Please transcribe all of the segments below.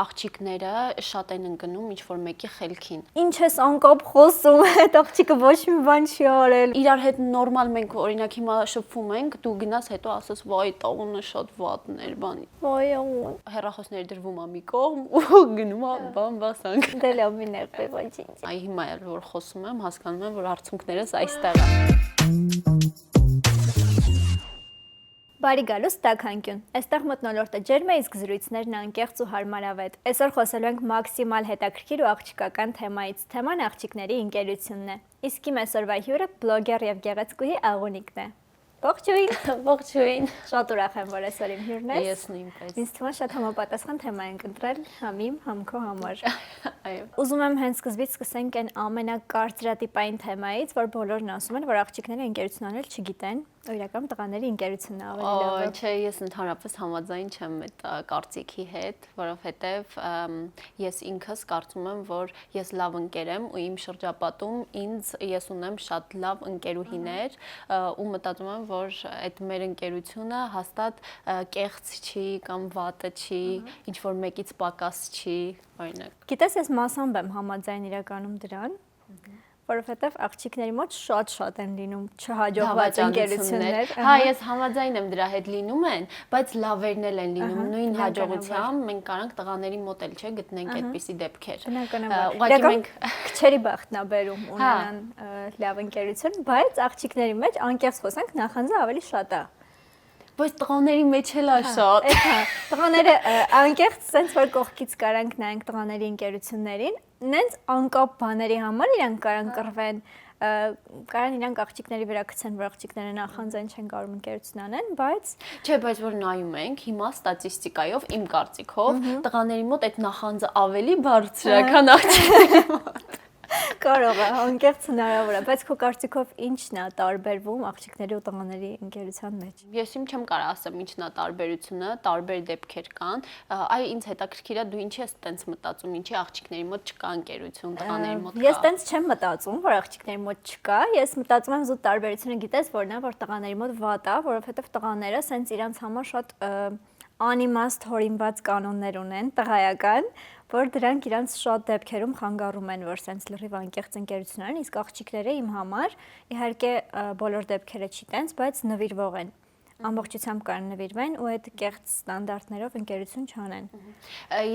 աղջիկները շատ են ընկնում ինչ-որ մեկի խելքին։ Ինչ ես անկապ խոսում, այդ աղջիկը ոչ մի բան չի արել։ Իրար հետ նորմալ մենք օրինակ հիմա շփվում ենք, դու գնաս հետո ասես վայ տաղունը շատ վատն էր, բանի։ Ոյ ո։ Հեռախոսները դրվում ա մի կողմ ու գնում ա բան բասանք։ Դե լավ մի ներբե ոչինչ։ Այ հիմա էլ որ խոսում եմ, հասկանում եմ, որ արդյունքներս այստեղ է։ Բարի գալուս Տաքանկյուն։ Այստեղ մթնոլորտը ջերմ է, իսկ զրույցներն անկեղծ ու հարմարավետ։ Այսօր խոսելու ենք մաքսիմալ հետաքրքիր ու աղջկական թեմայից։ Թեման աղջիկների ընկերությունն է։ Իսկ իմ այսօրվա հյուրը բլոգեր եւ գեղեցկուհի Աղունիկն է։ Ողջույն։ Ողջույն։ Շատ ուրախ եմ, որ այսօր իմ հյուրն ես։ Ես նույնպես։ Ինձ թվում է շատ համապատասխան թեմա ենք ընտրել համ իմ, համ քո համար։ Այո։ Ուզում եմ հենց սկզբից սկսենք այն ամենակարծրատիպային թեմայից, որ բոլորն ասում են, որ աղջիկները ընկերություն անել չգիտեն, իրական տղաների ընկերությունն է ավելի լավը։ Չէ, ես ընդհանրապես համաձայն չեմ այդ կարծիքի հետ, որովհետև ես ինքս կարծում եմ, որ ես լավ ընկեր եմ ու իմ շրջապատում ես ունեմ շատ լավ ընկերուհիներ ու մտածում եմ, որ այդ մեր ընկերությունը հաստատ կեղծ չի կամ վատը չի, ինչ որ մեկից պակաս չի, օրինակ։ Գիտես, ես մասամբ եմ համաձայն իրականում դրան, որովհետև աղջիկների մոտ շատ են լինում չհաջողված ընկերություններ։ Հա, ես համաձայն եմ դրա հետ լինում են, բայց լավերն էլ են լինում, նույն հաջողությամբ մենք կարանք տղաների մոտ էլ չէ գտնենք այդպիսի դեպքեր։ Ուղղակի մենք քչերի բախտն է բերում ունենան լավ ընկերություն, բայց աղջիկների մեջ անկեղծ խոսանք նախանձը ավելի շատ է։ Բայց տղաների մեջ էլ է շատ։ Հա, տղաները անկեղծ sense որ կողքից կարանք նայենք տղաների ընկերություններին, նենց անկապ բաների համար իրանք կարան կռվեն, կարան իրանք աղջիկների վրա գցեն, որ աղջիկները նախանձեն չեն կարող ընկերություն անեն, բայց չէ, բայց որ նայում ենք հիմա ստատիստիկայով իմ կարծիքով տղաների մոտ այդ նախանձը ավելի բարձր է, քան աղջիկների մոտ։ Կարող է, անկեղծ հնարավոր է, բայց քո կարծիքով ի՞նչն է տարբերվում աղջիկների ու տղաների ընկերության մեջ։ Ես չեմ կարող ասեմ ինչն է տարբերությունը, տարբեր դեպքեր կան։ Այ ինձ հետաքրքիր է դու ինչի ես տենց մտածում, ինչի աղջիկների մոտ չկա ընկերություն, տղաների մոտ կա։ Ես տենց չեմ մտածում, որ աղջիկների մոտ չկա, ես մտածում եմ զուտ տարբերությունը գիտես որն է, որ տղաների մոտ վատ է, որովհետև տղաները սենց իրանց համար շատ անիմաստ հորինված կանոններ ունեն, տղայական, որ դրանք իրանց շատ դեպքերում խանգարում են, որ սենց լրիվ անկեղծ ընկերություն են, իսկ աղջիկները իմ համար իհարկե բոլոր դեպքերը չի տենց, բայց նվիրվող են։ Ամբողջությամբ կարող նվիրվեն ու այդ կեղծ ստանդարտներով ընկերություն չանեն։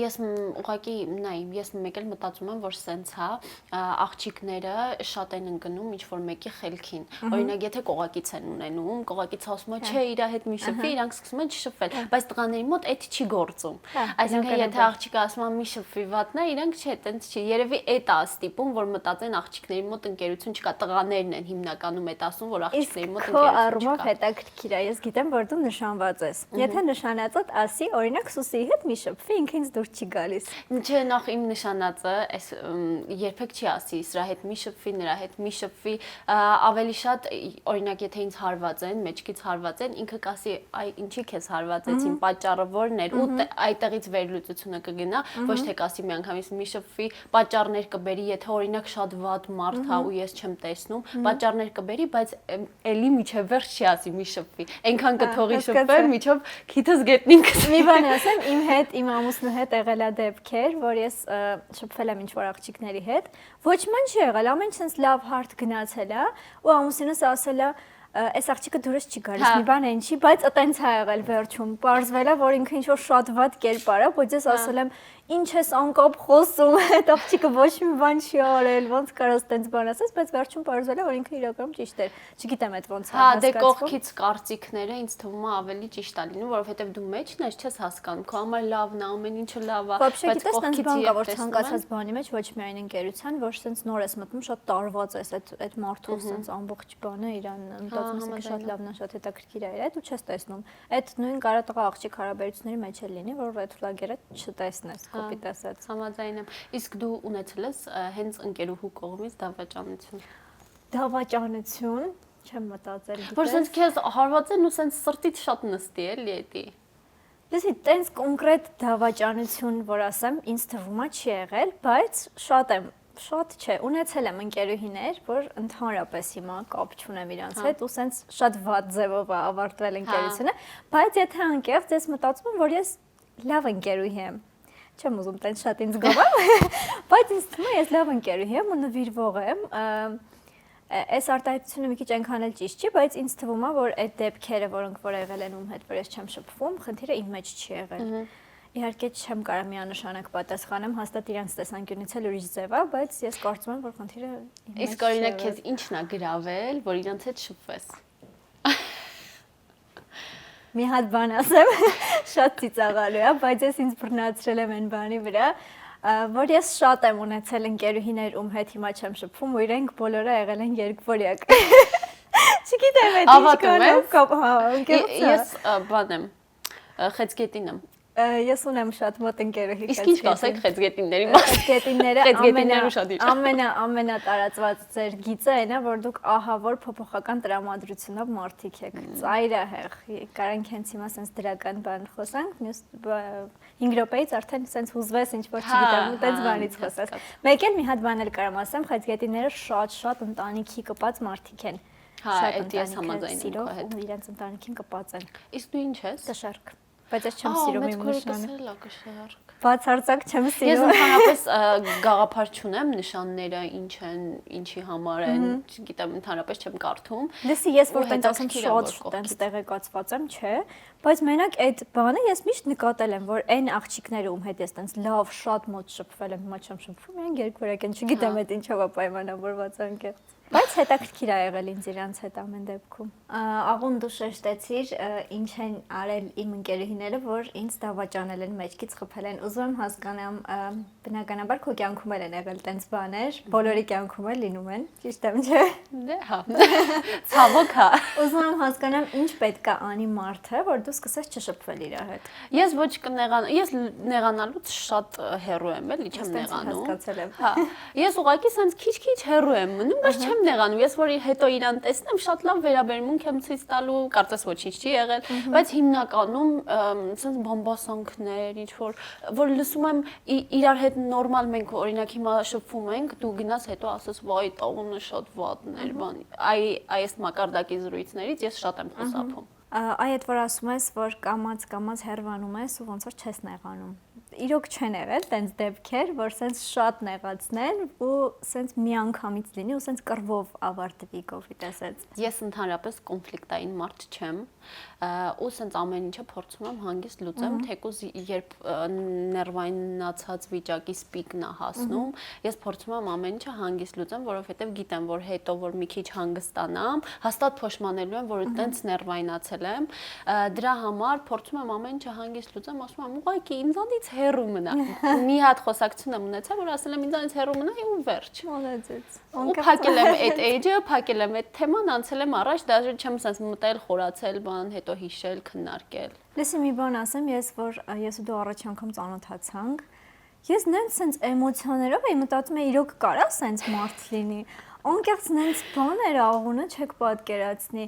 Ես ուղղակի նայ, ես մեկ էլ մտածում եմ, որ սենց հա աղջիկները շատ են ընկնում ինչ-որ մեկի խելքին։ Օրինակ, եթե կողակից են ունենում, կողակից ասում են, չէ, իր հետ մի շփվի, իրանք սկսում են չշփվել, բայց տղաների մոտ այդ չի գործում։ Այսինքն, եթե աղջիկը ասում է մի շփվի վատնա, իրանք չէ, տենց չի։ Երևի այդ է ստիպում, որ մտածեն աղջիկների մոտ ընկերություն չկա, տղաներն են հիմնականում այդ ասում, որ աղջիկների մոտ ընկերություն չկա։ Հետաքրքիր է, ես գիտեմ, որ դու նշանված ես։ Եթե նշանածդ ասի, օրինակ Սուսիի հետ մի շփվի, ինքը ինձ դուր չի գալիս։ Չէ, նախ իմ նշանածը այս երբեք չի ասի, սրա հետ մի շփվի, նրա հետ մի շփվի, ավելի շատ օրինակ եթե ինձ հարված են, մեջքից հարված են, ինքը կասի, այ ինչի քեզ հարվածեցին, պատճառը որն էր, ու այդտեղից վերլուծությունը կգնա, ոչ թե կասի միանգամից մի շփվի, պատճառներ կբերի, եթե օրինակ շատ վատ մարդ է ու ես չեմ տեսնում, պատճառներ կբերի, բայց էլի միջև վերջ չի ասի մի շփվի։ Այնքան կթողի շփվել, միջով քիթս գետնինքս։ Մի բան ասեմ, իմ հետ, իմ ամուսնու հետ եղել է դեպքեր, որ ես շփվել եմ ինչ-որ աղջիկների հետ, ոչ ման չի եղել, ամեն ինչ sense լավ հարթ գնացել է, ու ամուսինս ասել է այս աղջիկը դուրս չի գալիս, մի բան այնչի, բայց այտենց է եղել վերջում։ Պարզվել է, որ ինքը ինչ-որ շատ վատ կերպար է, բայց ես ասել եմ, ինչ ես անկապ խոսում, այդ աղջիկը ոչ մի բան չի արել, ոնց կարաս այտենց բան ասես, բայց վերջում պարզվել է, որ ինքը իրականում ճիշտ էր։ Չգիտեմ այդ ոնց է հասկացվում։ Հա, դե կողքից կարծիքները ինձ թվում է ավելի ճիշտ է լինում, որովհետև դու մեջն ես, չես հասկանում, քո համար լավն է, ամեն ինչը լավ է, բայց կողքից բան կա, որ ցանկացած բանի մեջ ոչ միայն ընկերության, որ sense նոր ես մտնում, շատ տարված ես այդ մարդու sense ամբողջ բանը իրան մտածում ես շատ լավն է, շատ հետաքրքիր է իր, դու չես տեսնում։ Այդ նույն կարա տղա աղջիկ հարաբերությունների մեջ էլ լինի, որ red flag-երը չտեսնես, կոպիտ ասած։ Համաձայն եմ։ Իսկ դու ունեցել ես հենց ընկերուհու կողմից դավաճանություն։ Դավաճանություն, չեմ մտածել։ Որ sense քեզ հարված են ու sense սրտից շատ նստի էլի էդի։ Լսի, տենց կոնկրետ դավաճանություն, որ ասեմ, ինձ թվում է չի եղել, բայց շատ չէ, ունեցել եմ ընկերուհիներ, որ ընդհանրապես հիմա կապ չունեմ իրանց հետ ու սենց շատ վատ ձևով է ավարտվել ընկերությունը, բայց եթե անկեղծ ես մտածում եմ, որ ես լավ ընկերուհի եմ։ չեմ ուզում տենց շատ ինձ գովամ, բայց ինձ թվում է ես լավ ընկերուհի եմ ու նվիրվող եմ։ Այս արտահայտությունը մի քիչ այնքան էլ ճիշտ չի, բայց ինձ թվում է, որ այդ դեպքերը, որոնք որ եղել են ում հետ, որ ես չեմ շփվում, խնդիրը իմ մեջ չի եղել։ Իհարկե չեմ կարող միանշանակ պատասխանեմ, հաստատ իրանց տեսանկյունից էլ ուրիշ ձև է, բայց ես կարծում եմ, որ խնդիրը իմ մեջ Իսկ օրինակ քեզ ի՞նչն է գրավել, որ իրանց հետ շփվես։ Մի հատ բան ասեմ, շատ ծիծաղալու է, բայց ես ինձ բռնացրել եմ այն բանի վրա, որ ես շատ եմ ունեցել ընկերուհիներ, ում հետ հիմա չեմ շփվում, ու իրենք բոլորը եղել են երկվորյակ։ Չգիտեմ այդ ինչ կանով, հա, Ես բան եմ, խեցգետին եմ։ Ես ունեմ շատ մոտ ընկերուհի։ Իսկ ինչ կասեք խեցգետինների մասին։ Խեցգետինները ամենատարածված ձեր գիծը այն է, որ դուք ահավոր փոփոխական տրամադրությունով մարդիկ եք։ Ծայրահեղ։ Կարանք հենց հիմա sense դրական բան խոսանք, մյուս 5 րոպեից արդեն sense հուզվես ինչ որ չգիտեմ, ու տենց բանից խոսես։ Մեկ էլ մի հատ բան էլ կարամ ասեմ, խեցգետինները շատ ընտանիքի կպած մարդիկ են։ Հա, այդ ես համաձայն եմ քո հետ։ Իրենց ընտանիքին կպած են։ Իսկ դու ինչ ես։ Կշարք։ Բայց ես չեմ սիրում իմ նշանը։ Կշարք։ Բացարձակ չեմ սիրում։ Ես ընդհանրապես գաղափար չունեմ նշանները ինչ են, ինչի համար են, չգիտեմ, ընդհանրապես չեմ կարդում։ Լսի, ես որ տենց ասեմ շատ տենց տեղեկացված եմ, չէ, բայց մենակ այդ բանը ես միշտ նկատել եմ, որ այն աղջիկները ում հետ ես տենց լավ շատ մոտ շփվել եմ, հիմա չեմ շփվում, իրենք երկվորյակ են, չգիտեմ այդ ինչով է պայմանավորված անկեղծ։ Բայց հետաքրքիր է եղել ինձ իրանց հետ ամեն դեպքում։ Աղոն դու շեշտեցիր, ինչ են արել իմ ընկերուհիները, որ ինձ դավաճանել են, մեջքից խփել են։ Ուզում եմ հասկանամ, բնականաբար քո կյանքում են եղել տենց բաներ, բոլորի կյանքում էլ լինում են, ճիշտ եմ, չէ՞։ Դե հա։ Ցավոք հա։ Ուզում եմ հասկանամ, ինչ պետք է անի մարդը, որ դու սկսես չշփվել իր հետ։ Ես ոչ կնեղանամ, ես նեղանալուց շատ հեռու եմ, էլի չեմ նեղանում։ Հասկացել եմ։ Հա։ Ես ուղղակի sense քիչ հեռու եմ մնում, բայց չեմ նեղանում։ Ես որ հետո իրան տեսնեմ, շատ լավ վերաբերմունք եմ ցույց տալու, կարծես ոչինչ չի եղել, բայց հիմնականում sense բամբասանքներ, ինչ որ լսում եմ իրար հետ նորմալ մենք օրինակ հիմա շփվում ենք, դու գնաս հետո ասես վայ տաղունը շատ վատներ, բան։ Այս մակարդակի զրույցներից ես շատ եմ խուսափում։ Այ այդ որ ասում ես, որ կամած հեռվանում ես ու ոնց որ չես նեղանում։ Իրոք չեն եղել տենց դեպքեր, որ սենց շատ նեղացնեն ու սենց միանգամից լինի ու սենց կռվով ավարտվի կոֆիտ ասած։ Ես ընդհանրապես կոնֆլիկտային մարդ չեմ ու սենց ամեն ինչը փորձում եմ հանգիստ լուծեմ, թեկուզ երբ ներվայնացած վիճակի սպիկն է հասնում, ես փորձում եմ ամեն ինչը հանգիստ լուծեմ, որովհետև գիտեմ, որ հետո որ մի քիչ հանգստանամ, հաստատ փոշմանելու եմ, որ այտենց ներվայնացել եմ, դրա համար փորձում եմ ամեն ինչը հանգիստ լուծեմ, ասում եմ ուղղակի ինձանից հեռու մնա։ Մի հատ խոսակցություն եմ ունեցել, որ ասել եմ ինձանից հեռու մնա ու վերջ։ Մոլодец։ Ու փակել եմ այդ էջը, փակել եմ այդ թեման, անցել եմ առաջ, դաժե չեմ sense մտել, խորացել, բան, հետո հիշել, քննարկել։ Լսի մի բան ասեմ, ես ու դու առաջ անգամ ծանոթացանք։ Ես նենց sense էմոցիաներով էի մտածում եմ իրոք կարա sense մարդ լինի։ Անկեղծ նենց բաներ աղունը չեք պատկերացնի։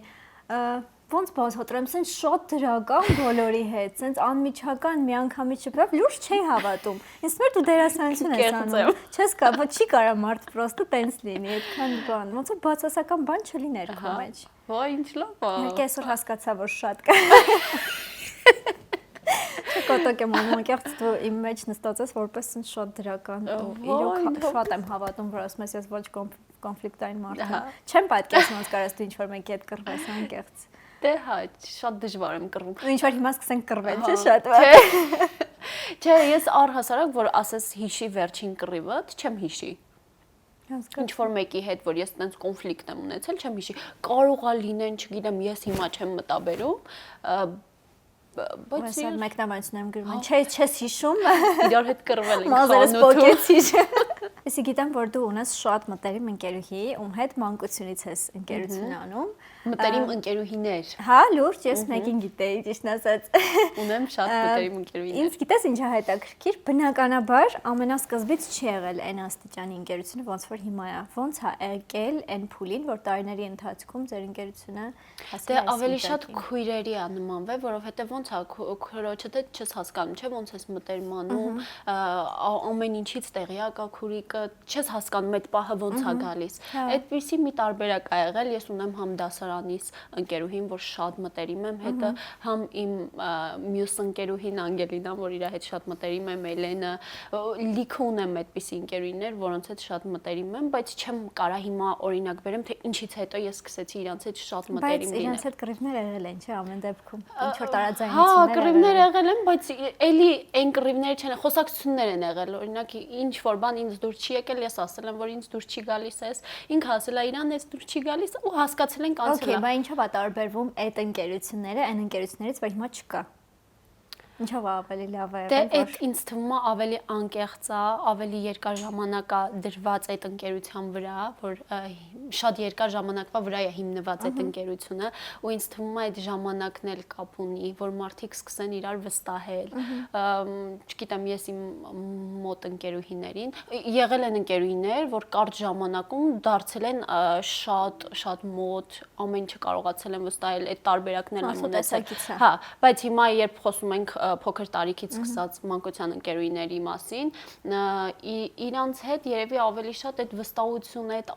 Ոնց բացատրեմ, sense շատ դրական բոլորի հետ, sense անմիջական միանգամից շփվելով լուրջ չի հավատում։ Ինձ մեր դու դերասանություն ես անում։ Չես կա, չի կարա մարդ պրոստը տենց լինի, այդքան բան։ Ոնց որ բացասական բան չլիներ քո մեջ։ Ոայ, ինչ լավ է։ Մենք այսօր հասկացա, որ շատ կա։ Չկոտոք եմ անում, անկեղծ դու իմ մեջ նստած ես որպես sense շատ դրական ու իրոք շատ եմ հավատում, որ ասում ես ոչ կոնֆլիկտային մարդ եմ։ Չեմ պատկերացնում ոնց կարաս դու ինչ-որ մեկի հետ կռվես անկեղծ։ Դե հա, շատ դժվար եմ կռվում։ Ու ինչ-որ հիմա սկսենք կռվել, չէ՞ շատ։ Չէ, ես առհասարակ որ ասես հիշի վերջին կռիվդ, չեմ հիշի։ Ինչ որ մեկի հետ, որ ես տենց կոնֆլիկտ եմ ունեցել, չեմ հիշի։ Կարող է լինեն, չգիտեմ, ես հիմա չեմ մտաբերում, բայց ես մեկնաբանություն եմ գրում։ Չես հիշում։ Իրար հետ կռվել ենք մազերս պոկեցիր։ Ես գիտեմ, որ դու ունես շատ մտերիմ ընկերուհի, ում հետ մանկությունից ես ընկերություն անում։ Մտերիմ ընկերուհիներ։ Հա, լուրջ, ես մեկին գիտեի, ճիշտ ասած։ Ունեմ շատ մտերիմ ընկերուհիներ։ Ինձ գիտես ինչ է հետաքրքիր, բնականաբար ամենասկզբից չի եղել այն աստիճանի ընկերությունը, ոնց որ հիմա է։ Ոնց է եկել այն փուլին, որ տարիների ընթացքում ձեր ընկերությունը հասել է։ Դե ավելի շատ քույրերի է նմանվել, որովհետև ոնց է քրոջդ չես հասկանում, չէ՞ ոնց ես մտերմանում, ամեն ինչից տեղյակ է քուրի չես հասկանում այդ պահը ոնց է գալիս։ Այդպիսի մի տարբերակ ա եղել, ես ունեմ համ դասարանից ընկերուհին, որ շատ մտերիմ եմ հետը, համ իմ մյուս ընկերուհին Անգելինան, որ իր հետ շատ մտերիմ եմ, Էլենը, լիքը ունեմ այդպիսի ընկերուհիներ, որոնց հետ շատ մտերիմ եմ, բայց չեմ կարա հիմա օրինակ բերեմ, թե ինչից հետո ես սկսեցի իրանց հետ շատ մտերիմ լինել։ Բայց իրանց հետ կռիվներ եղել են, չէ՞, ամեն դեպքում։ Ինչ որ տարաձայնություններ Հա, կռիվներ եղել են, բայց էլի այն կռիվները չեն, խոսակցություններ են եղել, օրինակ ինչ որ բան ինձ դուր չի եկել, ես ասել եմ, որ ինձ դուր չի գալիս էս, ինքը ասել է իրան էս դուր չի գալիս ու հասկացել ենք անցել է։ Okay, բայց ինչով է տարբերվում այդ ընկերությունները այն ընկերություններից, որ հիմա չկա։ Ինչով է ավելի լավ է Դե եղել, այդ ինձ թվում է ավելի անկեղծ է, ավելի երկար ժամանակ է դրված այդ ընկերության վրա, որ շատ երկար ժամանակվա վրա է հիմնված այդ ընկերությունը, ու ինձ թվում է այդ ժամանակն էլ կապ ունի, որ մարդիկ սկսեն իրար վստահել։ Չգիտեմ, ես իմ մոտ ընկերուհիներին եղել են ընկերուհիներ, որ կարճ ժամանակում դարձել են շատ մոտ, ամեն ինչը կարողացել են վստահել, այդ տարբերակներն են ունեցել։ Հա, բայց հիմա երբ խոսում ենք փոքր տարիքից սկսած մանկության ընկերուհիների մասին, իրանց հետ երևի ավելի շատ այդ վստահությունը, այդ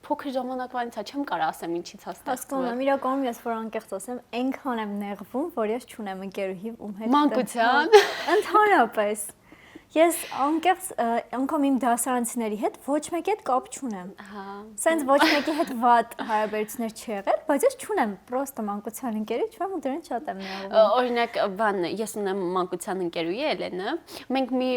փոքր ժամանակվանից չեմ կարող ասեմ ինչից է ստացվում։ Հասկանում եմ, իրականում ես որ անկեղծ ասեմ, այնքան եմ նեղվում, որ ես չունեմ ընկերուհի ում հետ մանկության ընդհանրապես ես անկեղծ անգամ իմ դասարանցիների հետ ոչ մեկի հետ կապ չունեմ։ Հա։ Սենց ոչ մեկի հետ վատ հարաբերություններ չի եղել, բայց ես չունեմ, պրոստը մանկության ընկերի չեմ ու դրանից շատ եմ նեղվում։ Օրինակ, բան, ես ունեմ մանկության ընկերուհի Էլենը, մենք մի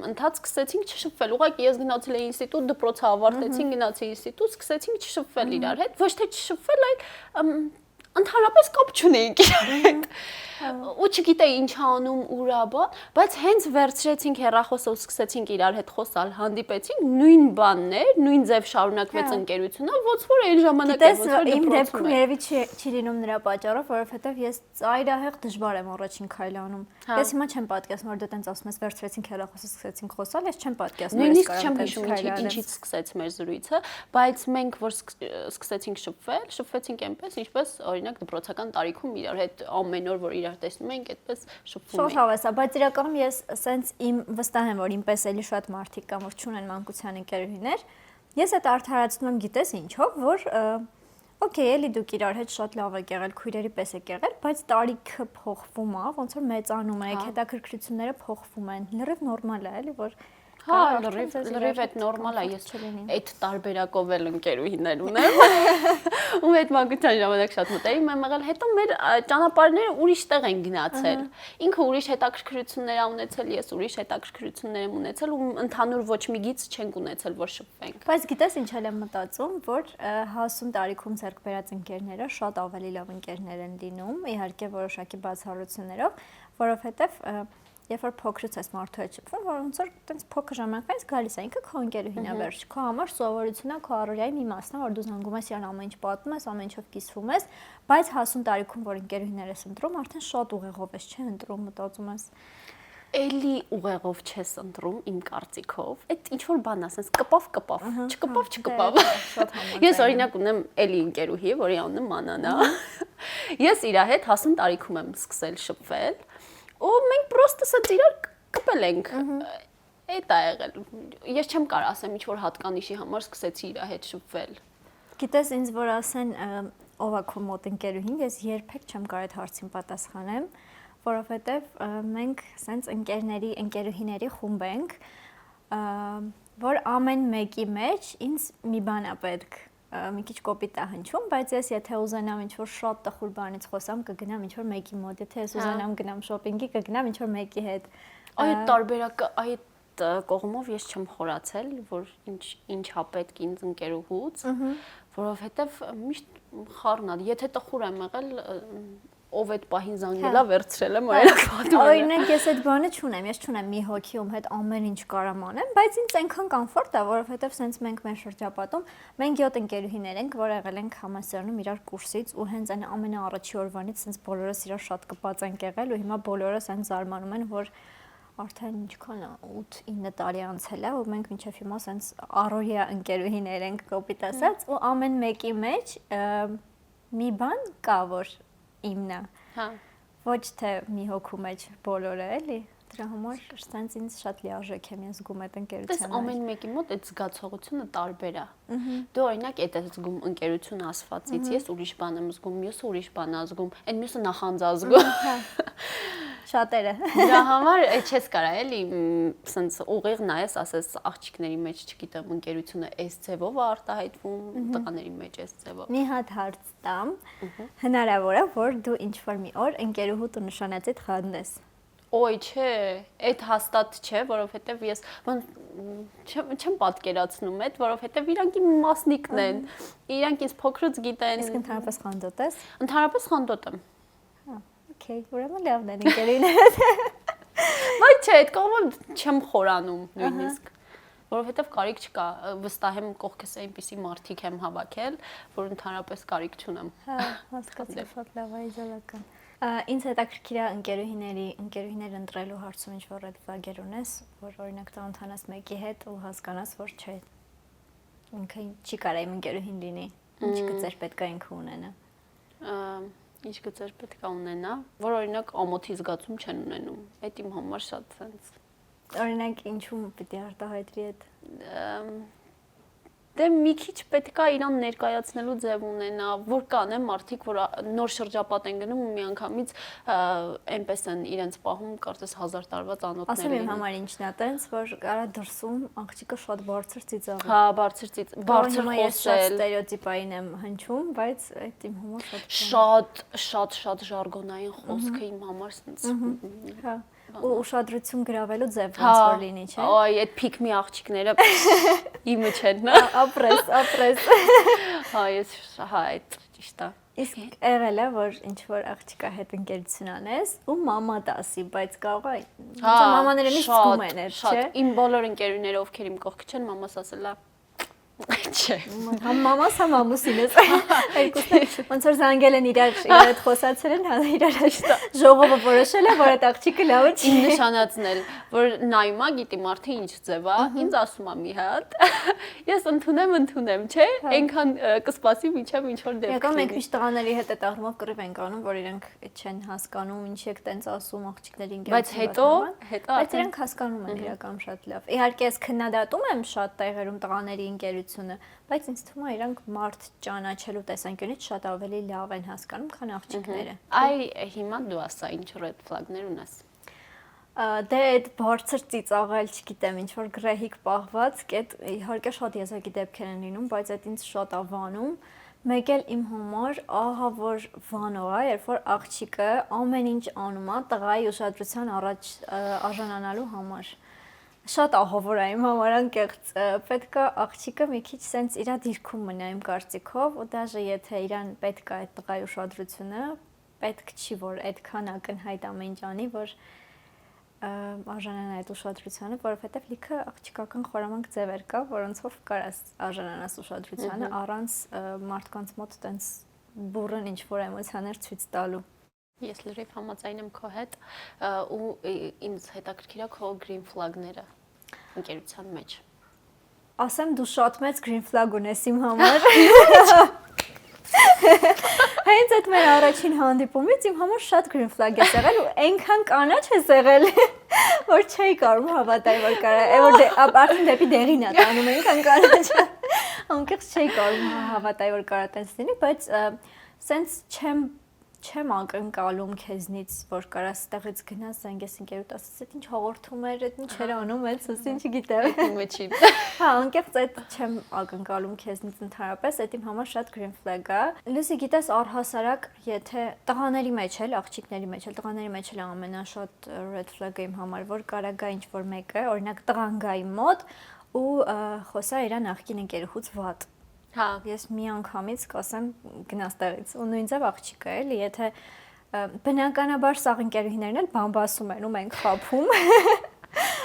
ընթաց սկսեցինք չշփվել, ուղղակի ես գնացել էի ինստիտուտ, դպրոցը ավարտեցին, գնացի ինստիտուտ, սկսեցինք չշփվել իրար հետ, ոչ թե չշփվել, այլ ընդհանրապես կապ չունեինք իրար հետ։ Ու չգիտեի ինչ անում ուրա բան, բայց հենց վերցրեցինք հեռախոսով սկսեցինք իրար հետ խոսալ, հանդիպեցինք, նույն բաններ, նույն ձև շարունակվեց ընկերությունը, ոնց որ այն ժամանակ ոնց որ իմ դեպքում երևի չի լինում նրա պատճառով, որովհետև ես ծայրահեղ դժվար եմ առաջին քայլ անում։ Ես հիմա չեմ պատկերացնում, որ դու տենց ասում ես վերցրեցինք հեռախոսը սկսեցինք խոսալ, ես չեմ պատկերացնում։ Նույնիսկ չեմ հիշում ինչից սկսեց մեր զրույցը, բայց մենք որ սկսեցինք շփվեցինք այնպես, ինչպես օրինակ դպրոցական տարիքում իրար հետ ամեն օր որ իրար տեսնում ենք, այդպես շփվում ենք։ Շատ հավես է, բայց իրականում ես սենց իմ վստահ եմ, որ ինպես էլի շատ մարդիկ կան, որ չունեն մանկության ընկերուհիներ։ Ես այդ արդարացնում եմ, գիտես ինչով, որ օքեյ, էլի դուք իրար հետ շատ լավ եք եղել, քույրերի պես եք եղել, բայց տարիքը փոխվում է, ոնց որ մեծանում եք, հետաքրքրությունները փոխվում են։ Լրիվ նորմալ է, էլի, որ Հա, լրիվ այդ նորմալ է, ես այդ տարբերակով էլ ընկերուհիներ ունեմ, ում հետ մանկության ժամանակ շատ մտերիմ եմ եղել, հետո մեր ճանապարհները ուրիշ տեղ են գնացել։ Ինքը ուրիշ հետաքրքրություններ ա ունեցել, ես ուրիշ հետաքրքրություններ եմ ունեցել ու ընդհանուր ոչ մի գիծ չենք ունեցել, որ շփվենք։ Բայց գիտես ինչ եմ մտածում, որ հասուն տարիքում ձեռք բերած ընկերները շատ ավելի լավ ընկերներ են լինում, իհարկե որոշակի բացառություններով, որովհետև երբ որ փոքրից ես մարդու հետ շփվում, որ ոնց որ տենց փոքր ժամանակից գալիս է, ինքը քո ընկերուհին է վերջ, քո համար սովորությունն է, քո առօրյայի մի մասն է, որ դու զանգում ես իրան ամեն ինչ պատմում ես, ամեն ինչով կիսվում ես, բայց հասուն տարիքում որ ընկերուհիներ ես ընտրում, արդեն շատ ուղեղով ես չէ ընտրում, մտածում ես Էլի ուղեղով չես ընտրում իմ կարծիքով։ Այդ ինչ որ բան ասես, կպավ, չկպավ։ Ես օրինակ ունեմ էլի ընկերուհի, որի անունը Մանան է։ Ես իր հետ հասուն տարիքում եմ սկսել շփվել, ու մենք պրոստը սա իրար կպել ենք։ Այդ է եղել։ Ես չեմ կարող ասեմ ինչ որ հատկանիշի համար սկսեցի իր հետ շփվել։ Գիտես ինձ որ ասեն ով է քո մոտ ընկերուհին, ես երբեք չեմ կարող այդ հարցին պատասխանեմ, որովհետև մենք սենց ընկերուհիների խումբ ենք, որ ամեն մեկի մեջ ինձ մի բան է պետք, մի քիչ կոպիտ է հնչում, բայց ես եթե ուզենամ ինչ-որ շատ տխուր բանից խոսամ, կգնամ ինչ-որ մեկի մոտ, եթե ես ուզենամ գնամ շոփինգի, կգնամ ինչ-որ մեկի հետ։ Այդ տարբերակը, այդ կողմով ես չեմ խորացել, որ ինչ հա պետք ինձ ընկերուհուց, որովհետև միշտ խառն է, եթե տխուր եմ եղել ով այդ պահին զանգելա վերցրել եմ օրինակ պատմում։ Օրինակ ես այդ բանը չունեմ, ես չունեմ մի հոգի ում հետ ամեն ինչ կարամ անեմ, բայց ինձ այնքան կոմֆորտ է, որովհետև սենց մենք մեր շրջապատում մենք 7 ընկերուհիներ ենք, որ եղել ենք համալսարանում իրար կուրսից ու հենց այն ամենաառաջի օրվանից սենց բոլորս իրար շատ կպած ենք եղել ու հիմա բոլորս այն զարմանում են, որ արդեն ինչքան է 8-9 տարի անցել է ու մենք մինչև հիմա սենց առօրյա ընկերուհիներ ենք կոպիտ ասած ու ամեն մեկի մեջ մի բան կա, որ իմն է։ Հա։ Ոչ թե մի հոգու մեջ բոլորը էլի, Դրա համար ստենց ինձ շատ լիարժեք եմ ես զգում այդ Դες ընկերության։ ամեն մեկի մոտ այդ զգացողությունը տարբեր է։ Դու օրինակ այդ ես զգում ընկերություն ասվածից, ես ուրիշ բան եմ զգում, մյուսը ուրիշ բան է զգում, այն մյուսը նախանձ է զգում։ Շատերը։ Դրա համար չես կարա էլի սենց ուղիղ նայես, ասես աղջիկների մեջ, չգիտեմ, ընկերությունը այս ձևով է արտահայտվում, տղաների մեջ այս ձևով։ Մի հատ հարց տամ։ Հնարավոր է, որ դու ինչ-որ մի օր ընկերուհուդ ու նշանածիդ խանդես։ Ոյ, չէ, այդ հաստատ չէ, որովհետև ես չեմ պատկերացնում այդ, որովհետև իրանք իմ մասնիկն են, իրանք ինձ փոքրուց գիտեն։ Իսկ ընդհանրապես խանդոտ ես։ Ընդհանրապես խանդոտ եմ։ Okay, ուրեմն լավն է ընկերուներդ։ Բայց չէ, այդ կողմը չեմ խորանում նույնիսկ, որովհետև կարիք չկա, վստահ եմ կողքս այնպիսի մարդիկ եմ հավաքել, որ ընդհանրապես կարիք չունեմ։ Հա, հասկացա, շատ լավ է, իդեալական։ Ինձ հետաքրքիր է ընկերուհիներ ընտրելու հարցում ինչ որ red flag-եր ունես, որ օրինակ ծանոթանաս մեկի հետ ու հասկանաս, որ չէ, ինքը չի կարա իմ ընկերուհին լինի, ինչ գծեր պետք է ինքը ունենա։ Ինչ գծեր պետք է ունենա, որ օրինակ ամոթի զգացում չեն ունենում։ Այդ իմ համար շատ sense։ Օրինակ ինչու պիտի արտահայտվի այդ։ Դե մի քիչ պետք է իրան ներկայացնելու ձև ունենա, որ կան մարդիկ, որ նոր շրջապատ են գնում ու միանգամից այնպես են իրենց պահում, կարծես 1000 տարվա ծանոթներ։ Ասեմ իմ համար ինչն է տենց, որ կարա դրսում աղջիկը շատ բարձր ծիծաղ։ Հա, բարձր խոսել։ Ստերեոտիպային եմ հնչում, բայց այդ իմ համար շատ ժարգոնային խոսքը իմ համար sense։ Հա։ Ու ուշադրություն գրավելու ձև ոնց որ լինի, չէ՞։ Այ, այդ փիքմի աղջիկները իմը չեն, նա։ Ապրես։ Հա, այդ ճիշտ է։ Իսկ եղել է, որ ինչ որ աղջիկա հետ ընկերություն անես ու մամա դասի, բայց կարող է մամաները միշտ զգում են, չէ՞։ Իմ բոլոր ընկերուները, ովքեր իմ կողքը չեն, մամաս ասել է չէ։ Համ մամաս, համ ամուսինս։ Երկուսն ոնց որ զանգել են իրար հետ խոսացել են, հա իրար ժողովը որոշել է, որ այդ աղջիկը լավ չի։ Իմ նշանածն էլ, որ նայումա գիտի մարդը ինչ ձև է, ինձ ասում է մի հատ։ Ես ընդունեմ, չէ։ Այնքան կսպասի մինչև ինչ որ դեպք։ Եկա մենք միշտ տղաների հետ այդ աղմով կռիվ ենք անում, որ իրենք չեն հասկանում, ինչ եք տենց ասում աղջիկների ընկերություն։ Բայց հետո բայց իրենք հասկանում են իրական շատ լավ։ Իհարկե ես քննադատում եմ շատ տեղերում տղաների ընկերությունը, բայց ինձ թվում է իրանք մարդ ճանաչելու տեսանկյունից շատ ավելի լավ են հասկանում, քան աղջիկները։ Այ հիմա դու ասա ինչ red flag-ներ ունես։ Դե այդ բարձր ծիծաղել, չգիտեմ, ինչ որ գրեհիկ պահված, այդ իհարկե շատ եզակի դեպքեր են լինում, բայց այդ ինձ շատ է վանում։ Մեկ էլ իմ համար ահա որ վանող է, երբ որ աղջիկը ամեն ինչ անում է տղայի ուշադրության առաջ արժանանալու համար։ Շատ ահավոր է իմ համար անկեղծ, պետք է աղջիկը մի քիչ սենց իրա դիրքում մնա իմ կարծիքով, ու դաժե եթե իրան պետք է այդ տղայի ուշադրությունը, պետք չի որ այդքան ակնհայտ ամեն ինչ անի, որ արժանանա այդ ուշադրությանը, որովհետև լիքը աղջիկական խորամանկ ձևեր կա, որոնցով կարաս արժանանաս ուշադրությանը առանց մարդկանց մոտ տենց բուրըն ինչ որ էմոցիաներ ցույց տալու։ Ես լրիվ համաձայն եմ քո հետ ու ինձ հետաքրքիր է քո green flag-ները ընկերության մեջ։ Ասեմ դու շատ մեծ green flag ունես իմ համար։ Հենց այդ մեր առաջին հանդիպումից իմ համար շատ green flag է եղել ու այնքան կանաչ է եղել, որ չէի կարող հավատալ, որ կարա, որ արդեն դեպի դեղին է տանում, այնքան կանաչ է։ Անկեղծ չէի կարող հավատալ, որ կարա տենց լինի, բայց սենց չեմ ակնկալում քեզնից, որ կարաս տեղից գնաս, զանգես ընկերուդ ասես, այդ ինչ հաղորդում էր, այդ ինչ էր անում, այդ սոսին չգիտեմ։ Մոչին։ Հա, անկեղծ այդ չեմ ակնկալում քեզնից ընդհանրապես, այդ իմ համար շատ green flag է։ Լուսի գիտես առհասարակ, եթե տղաների մեջ էլ, աղջիկների մեջ էլ, տղաների մեջ էլ ամենաշատ red flag-ը իմ համար, որ կարա գա ինչ որ մեկը, օրինակ տղան գա իմ մոտ ու խոսա իր նախկին ընկերուհուց վատ։ Հա, ես մի անգամից կասեմ գնաս տեղից ու նույն ձև աղջիկը էլի, եթե բնականաբար սաղ ընկերուհիներն էլ բամբասում են ու մենք խափում։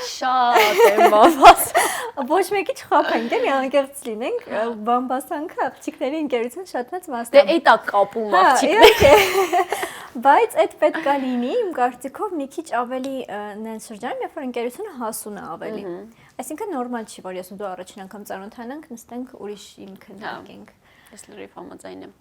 շատ եմ բամբասում։ Ոչ մեկի չխափենք, էլի անկեղծ լինենք, բամբասանքը աղջիկների ընկերություն շատ մեծ մասն է։ Դե էդ է կապում աղջիկները։ Բայց այդ պետք է լինի, իմ կարծիքով մի քիչ ավելի նենց շրջանում, երբ որ ընկերությունը հասուն է ավելի։ Այսինքն նորմալ չի, որ ես ու դու առաջին անգամ ծանոթանանք, նստենք ուրիշին քննարկենք։ Ես լրիվ համաձայն եմ։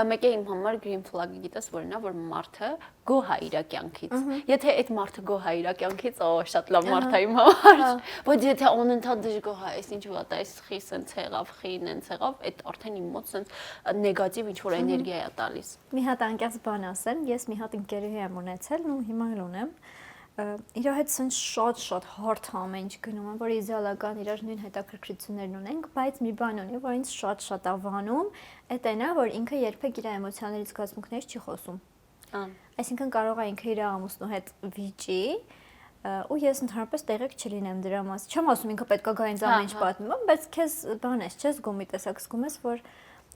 Մեկ է իմ համար green flag-ը գիտես որն է, որ մարդը գոհ է իր կյանքից։ Եթե այդ մարդը գոհ է իր կյանքից, շատ լավ մարդ է իմ համար։ Բայց եթե անընդհատ դժգոհ է, այս ինչ վատ է, այս խի սենց եղավ, խին ընց եղավ, այդ արդեն իմ մոտ սենց նեգատիվ ինչ որ էներգիա է տալիս։ Մի հատ անկյաց բան ասեմ, ես մի հատ ընկերուհի եմ ունեցել, ու հիմա էլ ունեմ։ Իր հետ սենց շատ հարթ ամեն ինչ գնում եմ, որ իդեալական իրար նույն հետաքրքրություններն ունենք, բայց մի բան ունի, որ ինձ շատ ավանում, այդ այն է, որ ինքը երբեք իր էմոցիաներից զգացմունքներից չի խոսում։ Այսինքն կարող է ինքը իր ամուսնու հետ վիճի, ու ես ընդհանրապես տեղեկ չլինեմ դրա մասին։ Չեմ ասում ինքը պետք է գա ինձ ամեն ինչ պատմում, բայց քեզ բան ես, չես զգում, մի տեսակ զգում ես, որ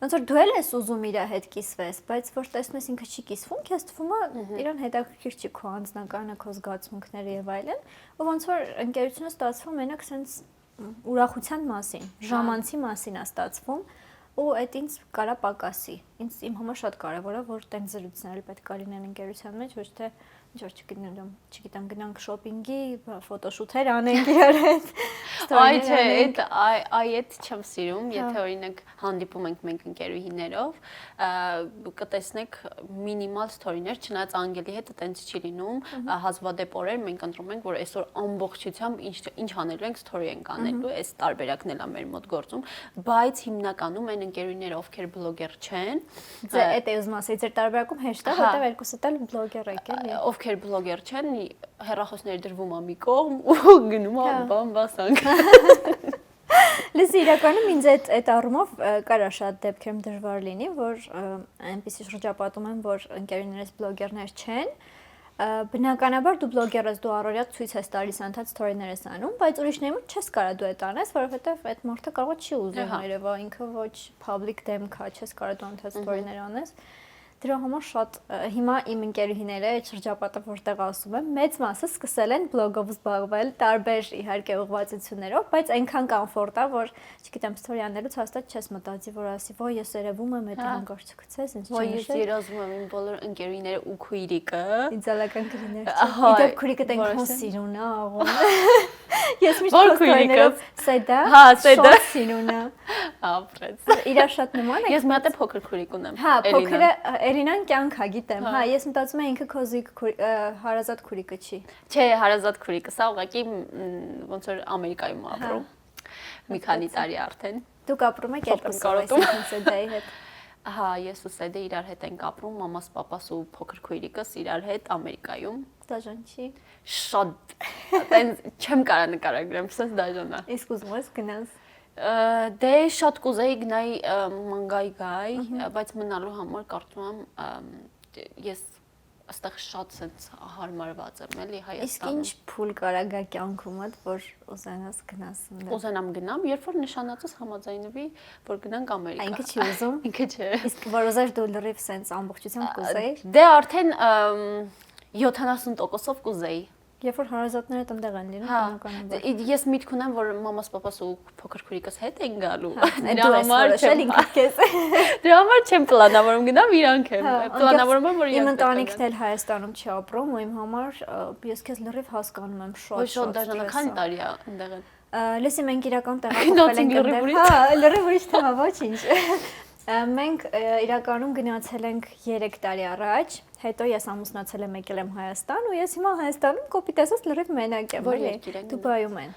ոնց որ դու էլ ես ուզում իր հետ կիսվես, բայց որ տեսնում ես ինքը չի կիսվում, քեզ թվում է իրան հետաքրքիր չի քո անձնականը, քո զգացմունքները եւ այլն, ու ոնց որ ընկերությունը ստացվում մենակ sense ուրախության մասին, ժամանցի մասին է ստացվում, ու այդ ինձ կարա պակասի։ Ինձ իմ համար շատ կարևոր է, որ տենց զրույցներ պետք է լինեն ընկերության մեջ, ոչ թե ինչ որ չգիտեմ, գնանք շոփինգի, ֆոտոշութեր անենք իրար հետ։ Այ չէ, այդ չեմ սիրում, եթե օրինակ հանդիպում ենք մենք ընկերուհիներով, կտեսնեք մինիմալ ստորիներ, չնայած անգելի հետ տենց չի լինում, հազվադեպ օրեր մենք ընտրում ենք, որ այսօր ամբողջությամբ ինչ անելու ենք, ստորի ենք անելու, այս տարբերակն էլ է մեր մոտ գործում, բայց հիմնականում այն ընկերուհիները, ովքեր բլոգեր չեն, Ձե այդ է ուզում ասել, ձեր տարբերակում հեշտ է, որտեղ երկուսդ էլ բլոգեր եք էլի։ Ովքեր բլոգեր չեն, հեռախոսները դրվում է մի կողմ ու գնում է բան բասանք։ Լսի, իրականում ինձ այդ առումով կարա շատ դեպքերում դժվար լինի, որ այնպեսի շրջապատում եմ, որ ընկերուներս բլոգերներ չեն, բնականաբար դու բլոգեր ես, դու առօրյա ցույց ես տալիս անթաց սթորիներ ես անում, բայց ուրիշների մոտ չես կարա դու այդ անես, որովհետև այդ մարդը կարող է չի ուզում երևա, ինքը ոչ public դեմք է, չես կարա դու անթաց սթորիներ անես։ Դրա համար շատ հիմա իմ ընկերուհիները այդ շրջապատը որտեղ ասում եմ, մեծ մասը սկսել են բլոգով զբաղվել, տարբեր իհարկե ուղղվածություններով, բայց այնքան կոմֆորտ է, որ չգիտեմ, ստորի անելուց հաստատ չես մտածի, որ ասի, «Ոյ, ես երևում եմ, դա հանգար չգցես, ինչ Ոյ, ես երազում եմ իմ բոլոր ընկերուհիները ու քույրիկը»։ Իդեալական կլիներ։ Իդեպ քույրիկը այնքան սիրուն է աղոն։ Ես միշտ խոսքերով սեդա, շատ սիրուն է։ Ապրեց։ Իրար շատ նման է։ Ես մի հատ փոքր քույրիկ ունեմ։ Հա, փոքրը Էրինան կյանք է, գիտեմ։ Հա, ես մտածում եմ ինքը քոզիկ հարազատ քույրիկը չի։ Չէ, հարազատ քույրիկը, սա ուղղակի ոնց որ Ամերիկայում ապրում։ Մի քանի տարի արդեն։ Դուք ապրում եք երկուսով Սեդայի հետ։ Հա, ես ու Սեդը իրար հետ ենք ապրում, մամաս, պապաս ու փոքր քույրիկս իրար հետ Ամերիկայում։ Դաժան չի։ Շատ, այտենց չեմ կարա նկարագրեմ, սենց դաժան է։ Իսկ ուզում ես գնաս։ Դե շատ կուզեի գնայի Մանգայ, բայց մնալու համար կարծում եմ ես այստեղ շատ սենց հարմարված եմ, էլի Հայաստանում։ Իսկ ինչ փուլ կարա գա կյանքումդ, որ ուզենաս գնաս այնտեղ։ Ուզենամ գնամ, երբ որ նշանածս համաձայնվի, որ գնանք Ամերիկա։ Ինքը չի ուզում։ Ինքը չէ։ Իսկ որ ուզեր դու լրիվ սենց ամբողջությամբ կուզեիր։ Դե արդեն 70%-ով կուզեի։ Երբ որ հարազատները այնտեղ են լինում, բնականաբար։ Ես միտք ունեմ, որ մամաս, պապաս ու փոքր քույրիկս հետ են գալու։ Դրա համար չեմ ինքս։ Դրա համար չեմ պլանավորում գնամ, իրանք եմ։ Պլանավորում եմ, որ իմ ընտանիքն էլ Հայաստանում չի ապրում, ու իմ համար ես քեզ լրիվ հասկանում եմ շատ դաժանական տարի է այնտեղ։ Լսի, մենք իրական տեղափոխվել ենք այնտեղ։ Հա, լրիվ ուրիշ թեմա, ոչինչ։ Մենք իրականում գնացել ենք 3 տարի առաջ, հետո ես ամուսնացել եմ, եկել եմ Հայաստան, ու ես հիմա Հայաստանում կոպիտ ասած լրիվ մենակ եմ, էլի, Դուբայում են։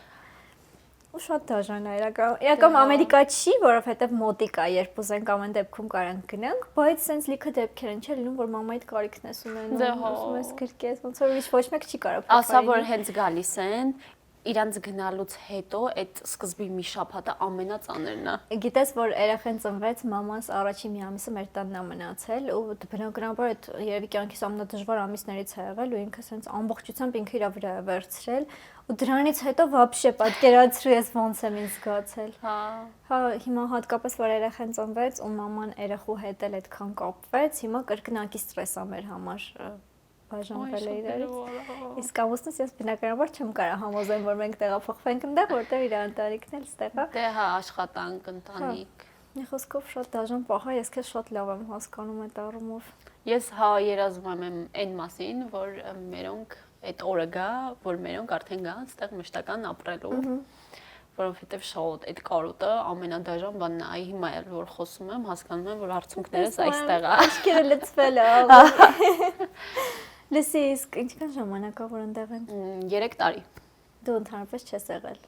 Ու շատ դաժան է իրական Ամերիկա չի, որովհետև մոտիկ է, երբ ուզենք ամեն դեպքում կարանք գնանք, բայց սենց լիքը դեպքեր են չէ լինում, որ մամայիդ կարիքն ես ունենում, ուզում ես գրկես, ոնց որ ուրիշ ոչ մեկ չի կարող փոխարինել։ Ասա որ հենց գալիս են իրանց գնալուց հետո այդ սկզբի մի շաբաթը ամենածանրն է։ Գիտես, որ երախեն ծնվեց, մամանս առաջի մի ամիսը մեր տանն է մնացել ու բնականաբար այդ երևի կյանքիս ամենադժվար ամիսներից է եղել ու ինքը սենց ամբողջությամբ ինքը իր վրա է վերցրել ու դրանից հետո вообще պատկերացրու ես ոնց եմ ինձ զգացել։ Հա, հիմա հատկապես որ երախեն ծնվեց ու մաման երախու հետ էլ այդքան կապվեց, հիմա կրկնակի ստրես է մեր համար բաժանվել է իրարից։ Իսկ ամուսնուս ես բնականաբար չեմ կարող համոզեմ, որ մենք տեղափոխվենք այնտեղ, որտեղ իր ընտանիքն էլ ստեղ է։ Դե հա, աշխատանք, ընտանիք։ Մի խոսքով շատ դաժան պահ է, ես քեզ շատ լավ եմ հասկանում այդ առումով։ Ես հա երազում եմ այն մասին, որ մերոնք այդ օրը գա, որ մերոնք արդեն գան այդտեղ մշտական ապրելու։ որովհետև շոուտ այդ կարոտը ամենադաժան բանն է, այ հիմա էլ որ խոսում եմ, հասկանում եմ, որ արցունքներս այստեղ է։ Աչքերը լցվել է։ Լսի, իսկ ինչքան ժամանակ է որ ընդեղ եմ։ 3 տարի։ Դու ընդհանրապես չես եղել։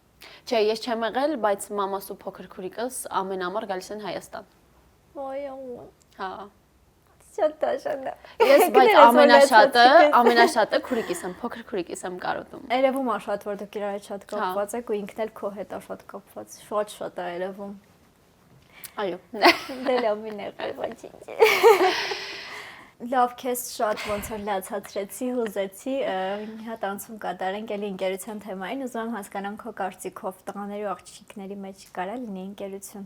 Չէ, ես չեմ եղել, բայց մամաս ու փոքր քուրիկս ամեն ամառ գալիս են Հայաստան։ Ոյ, Հա։ շատ դաշան է։ Ես բայց ամենաշատը քուրիկիս եմ, փոքր քուրիկիս եմ կարոտում։ Երևում է շատ որ դուք իրար հետ շատ կապված եք ու ինքն էլ քո հետ է շատ կապված։ Շատ է երևում։ Այո։ Դե լավ եղել, ոչինչ։ Լավ, քեզ շատ ոնց որ լացացրեցի, հուզեցի, մի հատ անցում կատարենք էլի ընկերության թեմային, ուզում եմ հասկանամ քո կարծիքով տղաների ու աղջիկների մեջ կարա լինի ընկերություն։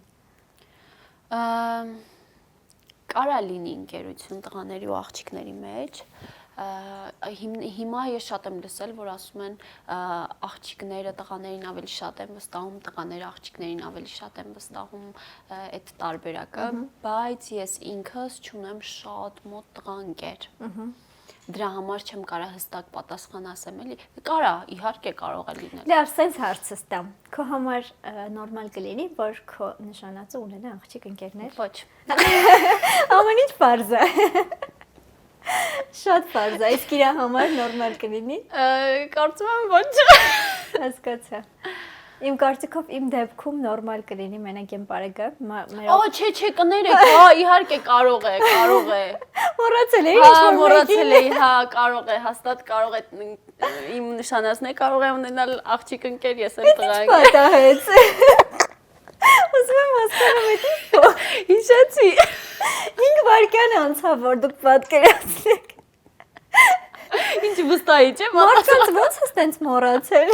Կարա լինի ընկերություն տղաների ու աղջիկների մեջ։ Հիմա ես շատ եմ լսել, որ ասում են աղջիկները տղաներին ավելի շատ են վստահում, տղաները աղջիկներին ավելի շատ են վստահում այդ տարբերակը, բայց ես ինքս չունեմ շատ մոտ տղա ընկեր։ Դրա համար չեմ կարա հստակ պատասխան ասեմ, էլի։ Կարա, իհարկե կարող է լինել։ Լավ, սենց հարցս տամ։ Քո համար նորմալ կլինի, որ քո նշանածը ունենա աղջիկ ընկերներ։ Ոչ։ Ամեն ինչ պարզ է։ Շատ պարզ է, իսկ իրա համար նորմալ կլինի։ Կարծում եմ ոչ։ Հասկացա։ Իմ կարծիքով իմ դեպքում նորմալ կլինի մենակ եմ բարեգա։ Չէ, կներեք, հա, իհարկե կարող է։ Մոռացել էի, Հա, մոռացել էի, հա, կարող է, հաստատ կարող է իմ նշանածն է կարող է ունենալ աղջիկ ընկեր, ես էլ տղա ընկեր։ Պատահեց։ Ուզում եմ հասկանամ էդի։ Հիշեցի։ 5 վայրկյան անցավ, որ դուք պատկերացնեք։ Ինչ վստահի, չէ՞։ Մարդկանց ո՞նց է ստենց մոռացել։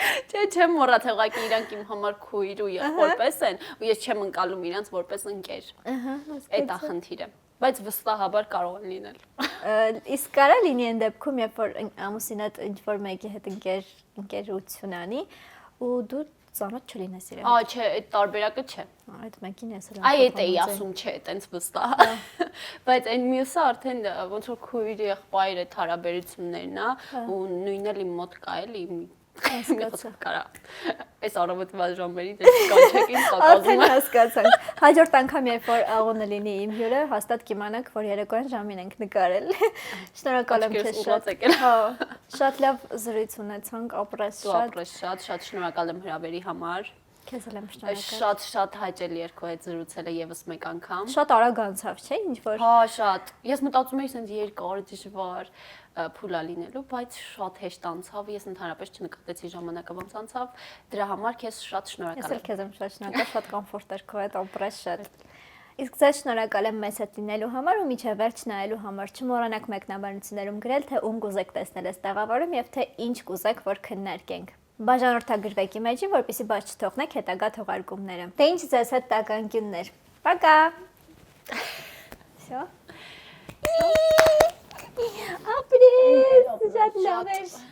Չէ, չեմ մոռացել, ուղղակի իրանք իմ համար քույր ու եղբորպես են, ու ես չեմ ընկալում իրանք որպես ընկեր։ Ահա, այդ է խնդիրը։ Բայց վստահաբար կարող է լինել։ Իսկ կարա լինի այն դեպքում, երբ որ ամուսինդ ինչ որ մեկի հետ ընկերություն անի ու դու ծանոթ չլինես իրեն։ Չէ, այդ տարբերակը չէ։ Այդ մեկին ես էլ։ Այ էդ էի ասում, չէ, այտենց վստահ։ Բայց այն մյուսը արդեն ոնց որ քույր եղբայր այդ հարաբերություններն է, ու նույնն էլ իմ մոտ կա էլի Հասկացա։ Կարա։ Այս առավոտվա ժամերին դες կանչեք ինձ Արդեն տակազում։ հասկացանք։ Հաջորդ անգամ երբ որ աղոնը լինի իմ հյուրը, հաստատ կիմանանք, որ երեկոյան ժամին ենք նկարել։ Շնորհակալ եմ քեզ շատ։ Հա, շատ լավ զրույց ունեցանք, ապրես Դու շատ։ ապրես շատ շնորհակալ եմ հրավերի համար։ Քեզ էլ եմ շնորհակալ։ Շատ հաճելի էր քո հետ զրուցելը եւս մեկ անգամ։ Շատ արագ անցավ, չէ՞, ինչ որ։ Հա, շատ։ Ես մտածում էի ասենց երկար դժվար փուլա լինելու, բայց շատ հեշտ անցավ։ Ես ընդհանրապես չնկատեցի ժամանակը ոնց անցավ։ Դրա համար քեզ շատ Ես շնորհակալ էլ քեզ եմ շատ շնորհակալ, շատ կոմֆորտ էր քո հետ, ապրես շատ։ Իսկ ձեզ շնորհակալ եմ մեզ հետ լինելու համար ու միջև վերջ նայելու համար։ Չմոռանաք մեկնաբանություններում գրել, թե ում կուզեք տեսնել այս տաղավարում եւ թե ինչ կուզեք, որ քննարկենք։ Բաժանորդագրվեք իմեջի, որպեսզի բաց չթողնեք հետագա թողարկումները։ Դե ինչ ձեզ հետ տականկյուններ։ Պակա։ Всё։ Ապրես, շատ լավ էր։